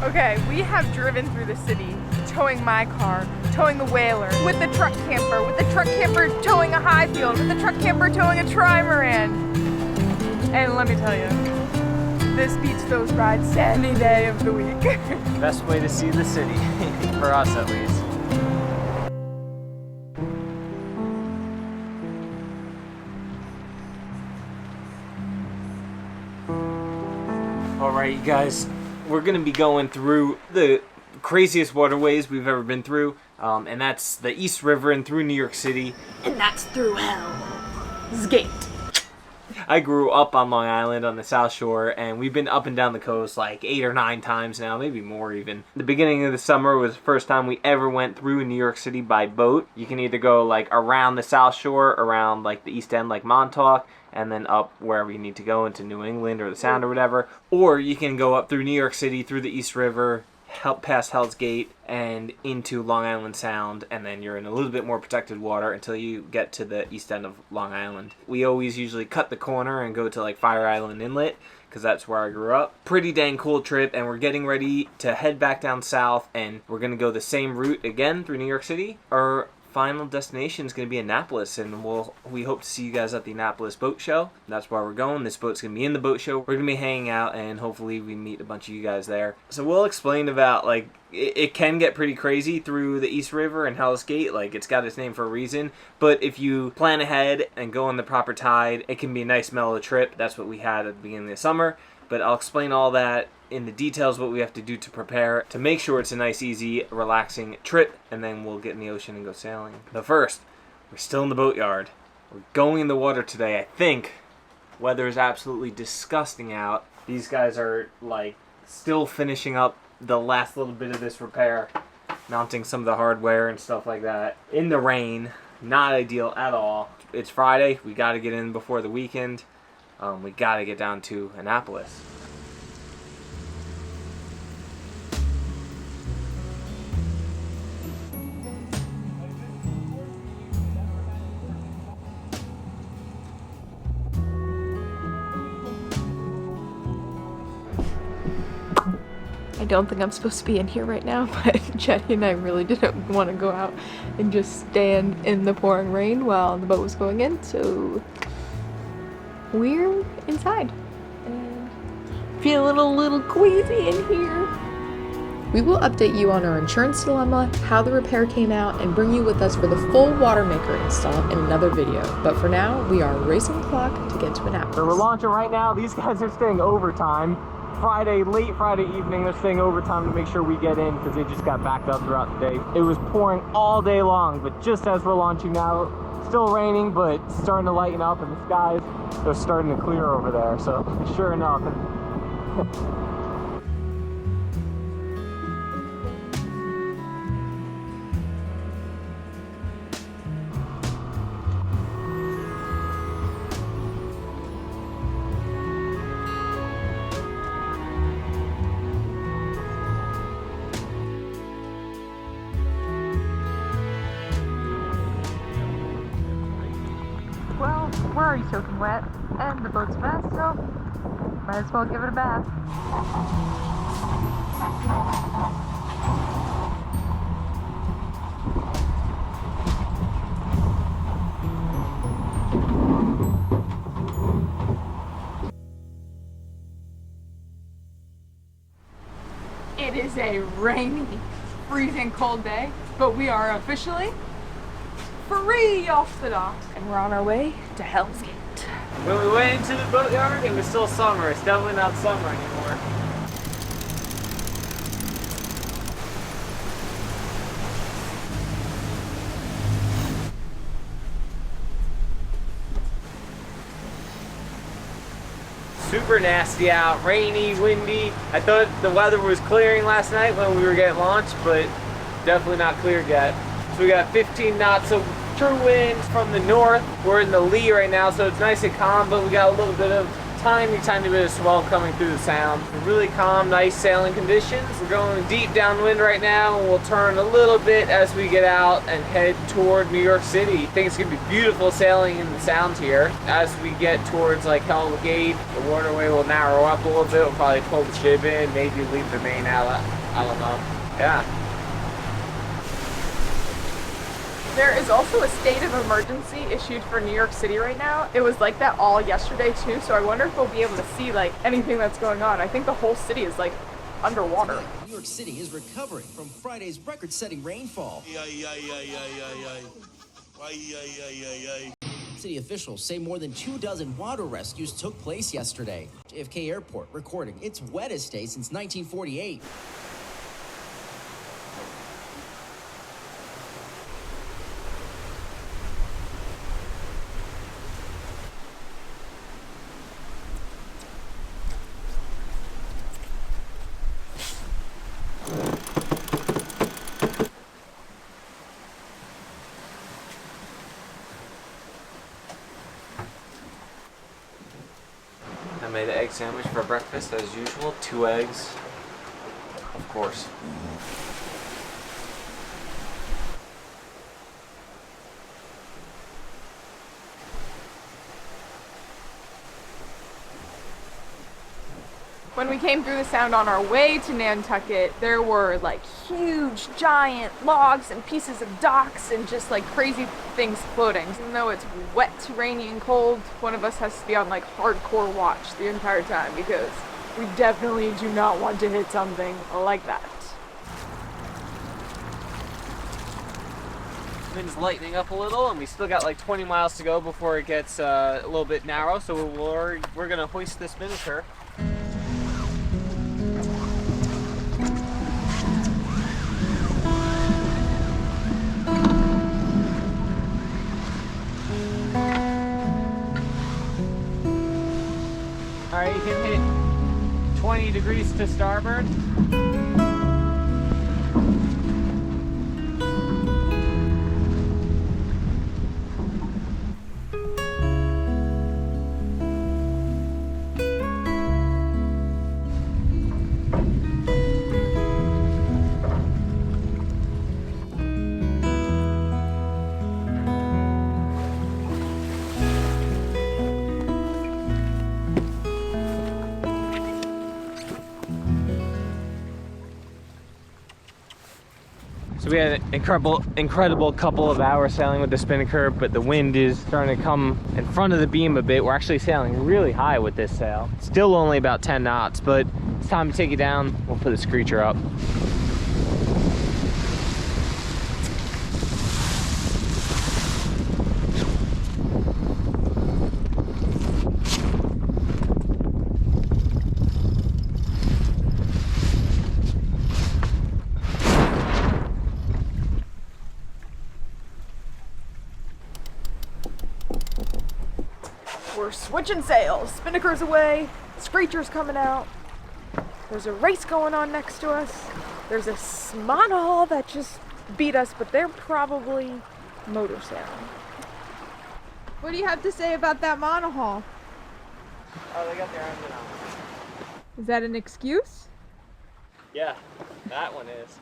Okay, we have driven through the city, towing my car, towing the whaler, with the truck camper towing a high field, with the truck camper towing a trimaran. And let me tell you, this beats those rides any day of the week. Best way to see the city, for us at least. Alright, you guys, we're going to be going through the craziest waterways we've ever been through, and that's the East River and through New York City. And that's through Hell's Gate. I grew up on Long Island on the South Shore, and we've been up and down the coast like 8 or 9 times now, maybe more even. The beginning of the summer was the first time we ever went through New York City by boat. You can either go like around the South Shore, around like the East End, like Montauk, and then up wherever you need to go into New England or the Sound or whatever. Or you can go up through New York City, through the East River, past Hell's Gate, and into Long Island Sound, and then you're in a little bit more protected water until you get to the east end of Long Island. We always usually cut the corner and go to like Fire Island Inlet, because that's where I grew up. Pretty dang cool trip, and we're getting ready to head back down south, and we're going to go the same route again through New York City. Our final destination is going to be Annapolis, and we hope to see you guys at the Annapolis boat show. That's where we're going. This boat's going to be in the boat show. We're going to be hanging out, and hopefully we meet a bunch of you guys there. So we'll explain about, like, it can get pretty crazy through the East River and Hell's Gate. Like, it's got its name for a reason. But if you plan ahead and go on the proper tide, it can be a nice mellow trip. That's what we had at the beginning of the summer. But I'll explain all that in the details, what we have to do to prepare to make sure it's a nice, easy, relaxing trip, and then we'll get in the ocean and go sailing. But first, we're still in the boatyard. We're going in the water today, I think. Weather is absolutely disgusting out. These guys are, like, still finishing up the last little bit of this repair, mounting some of the hardware and stuff like that. In the rain, not ideal at all. It's Friday. We got to get in before the weekend. We got to get down to Annapolis. I don't think I'm supposed to be in here right now, but Jenny and I really didn't want to go out and just stand in the pouring rain while the boat was going in, so we're inside and feel a little queasy in here. We will update you on our insurance dilemma, how the repair came out, and bring you with us for the full water maker install in another video. But for now, we are racing the clock to get to Annapolis. So we're launching right now. These guys are staying overtime. Late Friday evening, they're staying overtime to make sure we get in because they just got backed up throughout the day. It was pouring all day long, but just as we're launching now, still raining, but starting to lighten up, and the skies are starting to clear over there. So sure enough. Well, we're already soaking wet, and the boat's fast, so might as well give it a bath. It is a rainy, freezing cold day, but we are officially free off the dock, and we're on our way to Hell's Gate. When we went into the boatyard, it was still summer. It's definitely not summer anymore. Super nasty out, rainy, windy. I thought the weather was clearing last night when we were getting launched, but definitely not cleared yet. So we got 15 knots of true wind from the north. We're in the lee right now, so it's nice and calm, but we got a little bit of tiny bit of swell coming through the sound. Really calm, nice sailing conditions. We're going deep downwind right now, and we'll turn a little bit as we get out and head toward New York City. I think it's gonna be beautiful sailing in the sound here. As we get towards like Helm Gate, the waterway will narrow up a little bit. We'll probably pull the jib in, maybe leave the main outlet. I don't know. Yeah. There is also a state of emergency issued for New York City right now. It was like that all yesterday too, so I wonder if we'll be able to see like anything that's going on. I think the whole city is like underwater. New York City is recovering from Friday's record-setting rainfall. City officials say more than 24 water rescues took place yesterday. JFK Airport recording its wettest day since 1948. I made an egg sandwich for breakfast as usual. 2 eggs, of course. When we came through the sound on our way to Nantucket, there were like huge, giant logs and pieces of docks and just like crazy things floating. Even though it's wet, rainy, and cold, one of us has to be on like hardcore watch the entire time because we definitely do not want to hit something like that. Wind's lightening up a little, and we still got like 20 miles to go before it gets a little bit narrow, so we're gonna hoist this miniature. Alright, you can hit 20 degrees to starboard. So we had an incredible couple of hours sailing with the spinnaker, but the wind is starting to come in front of the beam a bit. We're actually sailing really high with this sail. Still only about 10 knots, but it's time to take it down. We'll put the screecher up. We're switching sails. Spinnaker's away. Screecher's coming out. There's a race going on next to us. There's a monohull that just beat us, but they're probably motor sailing. What do you have to say about that monohull? Oh, they got their engine on. Is that an excuse? Yeah, that one is.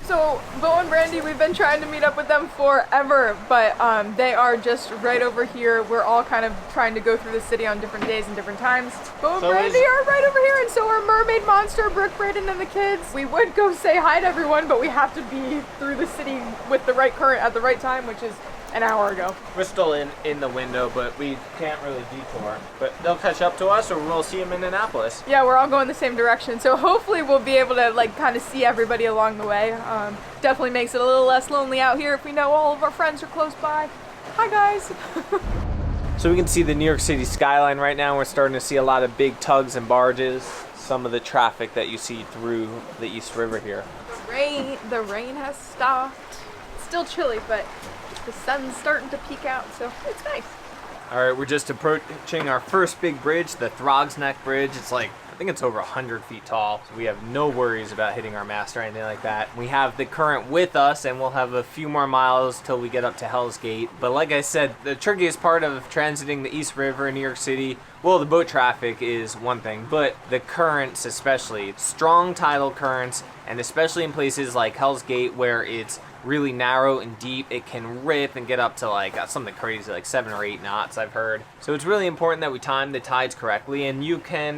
So, Bo and Brandy, we've been trying to meet up with them forever, but they are just right over here. We're all kind of trying to go through the city on different days and different times. Bo and Brandy are right over here, and so are Mermaid Monster, Brooke, Braden, and the kids. We would go say hi to everyone, but we have to be through the city with the right current at the right time, which is an hour ago. We're still in the window, but we can't really detour. But they'll catch up to us, or we'll see them in Annapolis. Yeah, we're all going the same direction, so hopefully we'll be able to like kind of see everybody along the way. Definitely makes it a little less lonely out here if we know all of our friends are close by. Hi guys. So we can see the New York City skyline right now. We're starting to see a lot of big tugs and barges. Some of the traffic that you see through the East River here. The rain has stopped. It's still chilly, but The sun's starting to peek out, so it's nice. All right, we're just approaching our first big bridge, the Throgs Neck Bridge. It's like, I think it's over 100 feet tall, so we have no worries about hitting our mast or anything like that. We have the current with us, and we'll have a few more miles till we get up to Hell's Gate. But like I said, the trickiest part of transiting the East River in New York City, well, the boat traffic is one thing, but the currents especially, strong tidal currents, and especially in places like Hell's Gate where it's really narrow and deep, it can rip and get up to like something crazy like 7 or 8 knots, I've heard. So it's really important that we time the tides correctly, and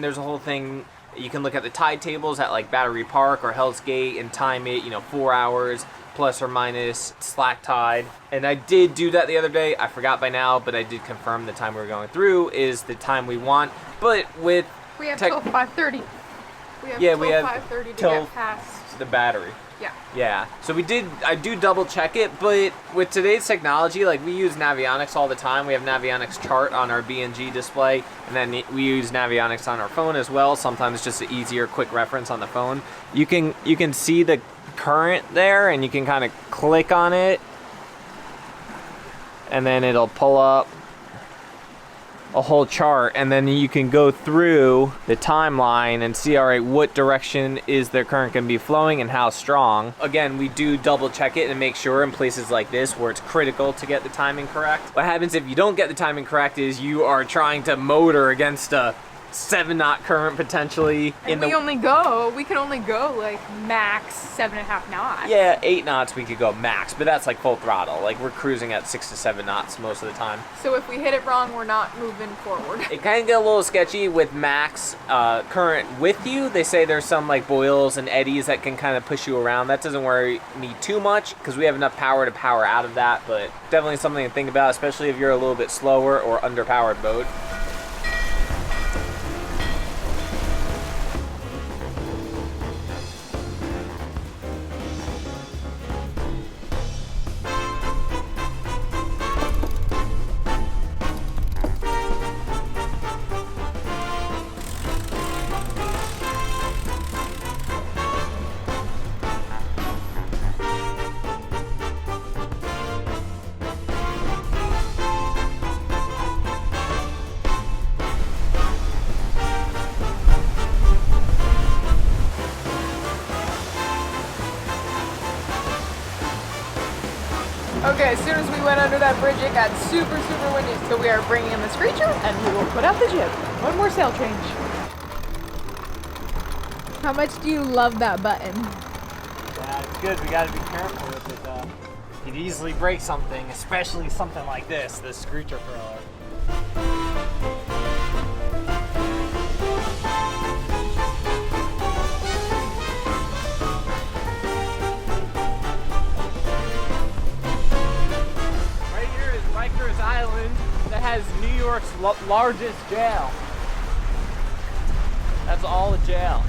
there's a whole thing, you can look at the tide tables at like Battery Park or Hell's Gate and time it, 4 hours plus or minus slack tide. And I did do that the other day. I forgot by now, but I did confirm the time we were going through is the time we want. But with we have till 5:30. We have we have 5:30 to till get past the battery. Yeah. So I do double check it, but with today's technology, like we use Navionics all the time. We have Navionics chart on our BNG display, and then we use Navionics on our phone as well. Sometimes just an easier, quick reference on the phone. You can see the current there, and you can kind of click on it, and then it'll pull up a whole chart, and then you can go through the timeline and see, all right, what direction is the current going to be flowing and how strong. Again, we do double check it and make sure in places like this where it's critical to get the timing correct. What happens if you don't get the timing correct is you are trying to motor against a 7-knot current potentially. And we can only go like max 7.5 knots. Yeah, 8 knots we could go max, but that's like full throttle. Like we're cruising at 6 to 7 knots most of the time. So if we hit it wrong, we're not moving forward. It kind of get a little sketchy with max current with you. They say there's some like boils and eddies that can kind of push you around. That doesn't worry me too much because we have enough power to power out of that, but definitely something to think about, especially if you're a little bit slower or underpowered boat. Okay, as soon as we went under that bridge, it got super, super windy. So we are bringing in the screecher, and we will put out the jib. One more sail change. How much do you love that button? Yeah, it's good. We got to be careful with it. You'd easily break something, especially something like this, the screecher furler. Island that has New York's largest jail. That's all a jail.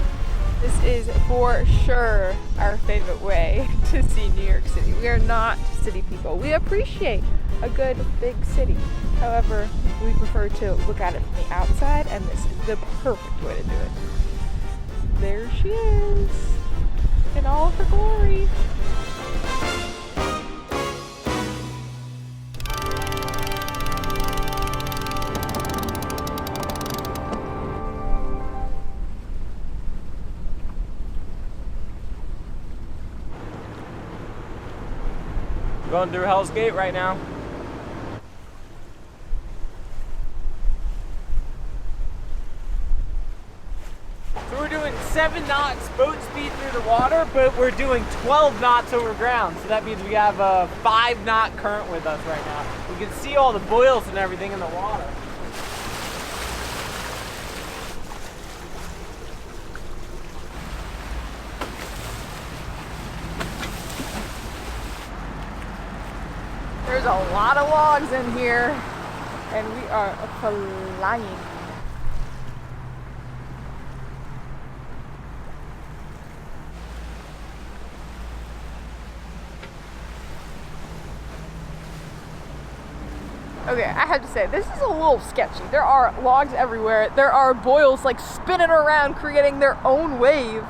This is for sure our favorite way to see New York City. We are not city people. We appreciate a good big city. However, we prefer to look at it from the outside, and this is the perfect way to do it. There she is in all of her glory. Going through Hell's Gate right now. So we're doing 7 knots boat speed through the water, but we're doing 12 knots over ground. So that means we have a 5-knot current with us right now. We can see all the boils and everything in the water. There's a lot of logs in here, and we are flying. Okay, I have to say, this is a little sketchy. There are logs everywhere. There are boils like spinning around, creating their own wave.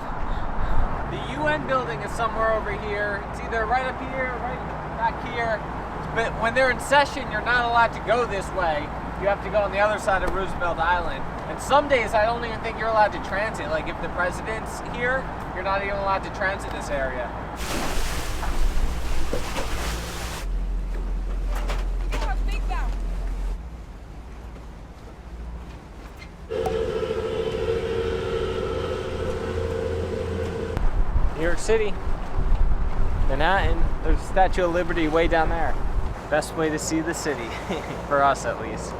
The UN building is somewhere over here. It's either right up here, right back here. It's But when they're in session, you're not allowed to go this way. You have to go on the other side of Roosevelt Island. And some days I don't even think you're allowed to transit. Like if the president's here, you're not even allowed to transit this area. New York City, Manhattan, there's the Statue of Liberty way down there. Best way to see the city, for us at least.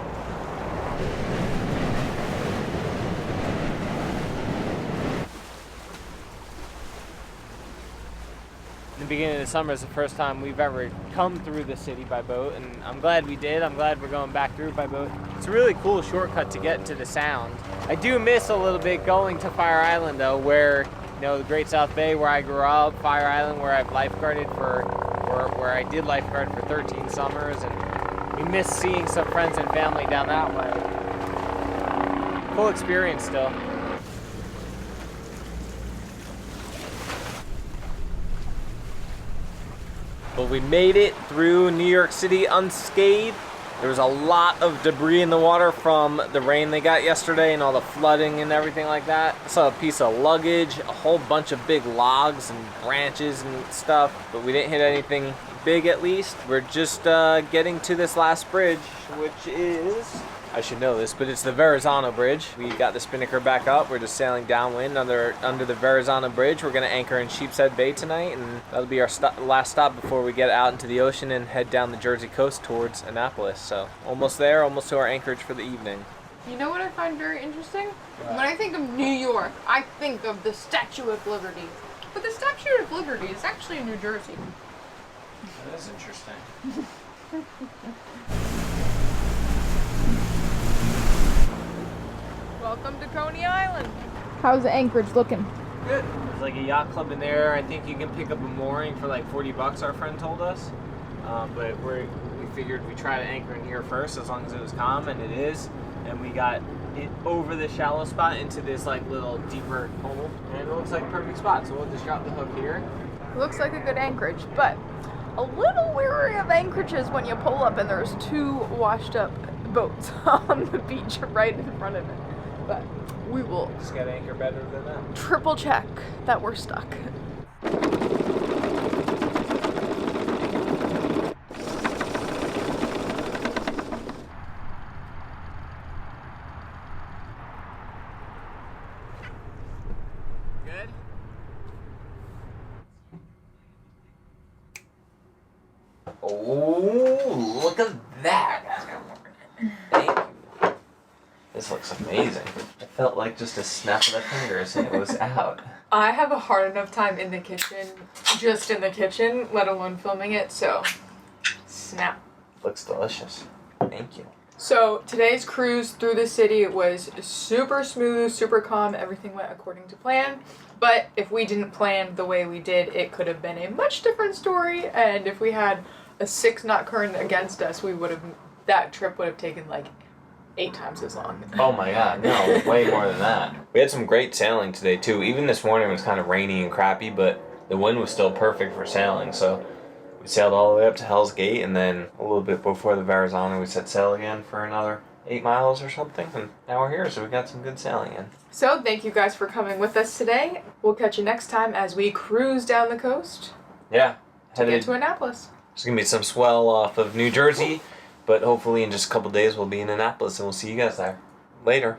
The beginning of the summer is the first time we've ever come through the city by boat, and I'm glad we did. I'm glad we're going back through by boat. It's a really cool shortcut to get to the Sound. I do miss a little bit going to Fire Island though, where the Great South Bay where I grew up, Fire Island where I've lifeguarded where I did lifeguard for 13 summers, and we miss seeing some friends and family down that way. Cool experience still. But we made it through New York City unscathed. There was a lot of debris in the water from the rain they got yesterday and all the flooding and everything like that. I saw a piece of luggage, a whole bunch of big logs and branches and stuff, but we didn't hit anything big at least. We're just getting to this last bridge, which is, I should know this, but it's the Verrazano Bridge. We got the spinnaker back up. We're just sailing downwind under the Verrazano Bridge. We're gonna anchor in Sheepshead Bay tonight, and that'll be our last stop before we get out into the ocean and head down the Jersey coast towards Annapolis. So almost there, almost to our anchorage for the evening. You know what I find very interesting? When I think of New York, I think of the Statue of Liberty. But the Statue of Liberty is actually in New Jersey. That is interesting. Welcome to Coney Island. How's the anchorage looking? Good. There's like a yacht club in there. I think you can pick up a mooring for like $40, our friend told us. But we figured we'd try to anchor in here first as long as it was calm, and it is. And we got it over the shallow spot into this like little deeper hole, and it looks like a perfect spot. So we'll just drop the hook here. Looks like a good anchorage, but a little weary of anchorages when you pull up and there's two washed up boats on the beach right in front of it. But we will just gotta anchor better than that. Triple check that we're stuck. Good? Oh, look at that. Thank you. This looks amazing. It felt like just a snap of the fingers and it was out. I have a hard enough time in the kitchen, just in the kitchen, let alone filming it, so snap. Looks delicious. Thank you. So today's cruise through the city was super smooth, super calm, everything went according to plan. But if we didn't plan the way we did, it could have been a much different story, and if we had a 6-knot current against us, that trip would have taken like 8 times as long. Oh my god, no, way more than that. We had some great sailing today too. Even this morning it was kind of rainy and crappy, but the wind was still perfect for sailing. So we sailed all the way up to Hell's Gate, and then a little bit before the Verrazano we set sail again for another 8 miles or something, and now we're here, so we got some good sailing in. So thank you guys for coming with us today. We'll catch you next time as we cruise down the coast. Yeah. To get to Annapolis. There's going to be some swell off of New Jersey, but hopefully in just a couple days we'll be in Annapolis, and we'll see you guys there. Later.